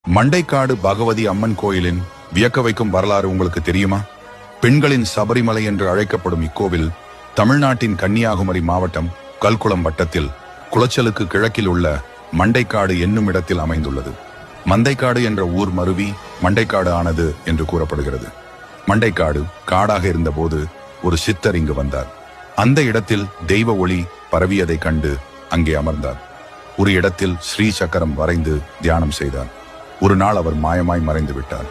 மண்டைக்காடு பகவதி அம்மன் கோயிலின் வியக்க வைக்கும் வரலாறு உங்களுக்கு தெரியுமா? பெண்களின் சபரிமலை என்று அழைக்கப்படும் இக்கோவில் தமிழ்நாட்டின் கன்னியாகுமரி மாவட்டம் கல்குளம் வட்டத்தில் குளச்சலுக்கு கிழக்கில் உள்ள மண்டைக்காடு என்னும் இடத்தில் அமைந்துள்ளது. மந்தைக்காடு என்ற ஊர் மருவி மண்டைக்காடு ஆனது என்று கூறப்படுகிறது. மண்டைக்காடு காடாக இருந்தபோது ஒரு சித்தர் இங்கு வந்தார். அந்த இடத்தில் தெய்வ ஒளி பரவியதை கண்டு அங்கே அமர்ந்தார். ஒரு இடத்தில் ஸ்ரீ சக்கரம் வரைந்து தியானம் செய்தார். ஒரு நாள் அவர் மாயமாய் மறைந்து விட்டார்.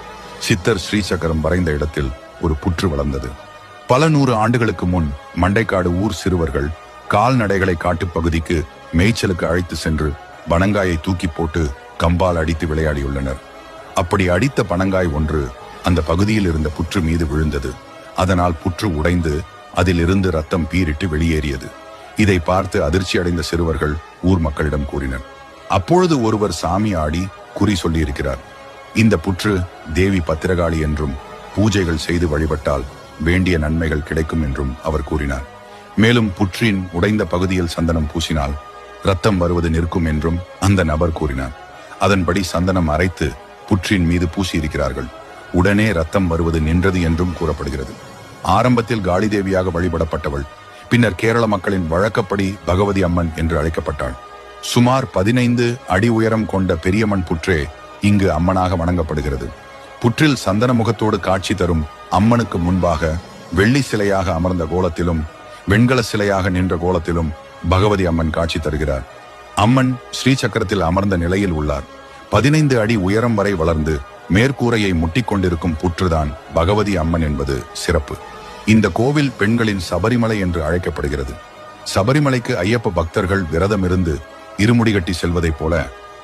சித்தர் ஸ்ரீ சக்கரம் வரைந்த இடத்தில் ஒரு புற்று வளர்ந்தது. பல 100 ஆண்டுகளுக்கு முன் மண்டைக்காடு ஊர் சிறுவர்கள் கால்நடைகளை காட்டுப் பகுதிக்கு மேய்ச்சலுக்கு அழைத்து சென்று பனங்காயை தூக்கி போட்டு கம்பால் அடித்து விளையாடியுள்ளனர். அப்படி அடித்த பனங்காய் ஒன்று அந்த பகுதியில் இருந்த புற்று மீது விழுந்தது. அதனால் புற்று உடைந்து அதில் இருந்து ரத்தம் பீரிட்டு வெளியேறியது. இதை பார்த்து அதிர்ச்சி அடைந்த சிறுவர்கள் ஊர் மக்களிடம் கூறினர். அப்பொழுது ஒருவர் சாமி ஆடி குறி சொல்லியிருக்கிறார். இந்த புற்று தேவி பத்திரகாளி என்றும் பூஜைகள் செய்து வழிபட்டால் வேண்டிய நன்மைகள் கிடைக்கும் என்றும் அவர் கூறினார். மேலும் புற்றின் உடைந்த பகுதியில் சந்தனம் பூசினால் ரத்தம் வருவது நிற்கும் என்றும் அந்த நபர் கூறினார். அதன்படி சந்தனம் அரைத்து புற்றின் மீது பூசியிருக்கிறார்கள். உடனே ரத்தம் வருவது நின்றது என்றும் கூறப்படுகிறது. ஆரம்பத்தில் காளி தேவியாக வழிபடப்பட்டவள் பின்னர் கேரள மக்களின் வழக்கப்படி பகவதி அம்மன் என்று அழைக்கப்பட்டாள். சுமார் 15 அடி உயரம் கொண்ட பெரியம்மன் புற்றே இங்கு அம்மனாக வணங்கப்படுகிறது. புற்றில் சந்தன முகத்தோடு காட்சி தரும் அம்மனுக்கு முன்பாக வெள்ளி சிலையாக அமர்ந்த கோலத்திலும் வெண்கல சிலையாக நின்ற கோலத்திலும் பகவதி அம்மன் காட்சி தருகிறார். அம்மன் ஸ்ரீ சக்கரத்தில் அமர்ந்த நிலையில் உள்ளார். 15 அடி உயரம் வரை வளர்ந்து மேற்கூரையை முட்டிக்கொண்டிருக்கும் புற்றுதான் பகவதி அம்மன் என்பது சிறப்பு. இந்த கோவில் பெண்களின் சபரிமலை என்று அழைக்கப்படுகிறது. சபரிமலைக்கு ஐயப்ப பக்தர்கள் விரதமிருந்து இருமுடிகட்டி செல்வதைப் போல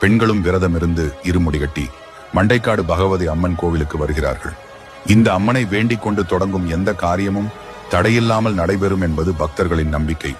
பெண்களும் விரதமிருந்து இருமுடிகட்டி மண்டைக்காடு பகவதி அம்மன் கோவிலுக்கு வருகிறார்கள். இந்த அம்மனை வேண்டிக் கொண்டு தொடங்கும் எந்த காரியமும் தடையில்லாமல் நடைபெறும் என்பது பக்தர்களின் நம்பிக்கை.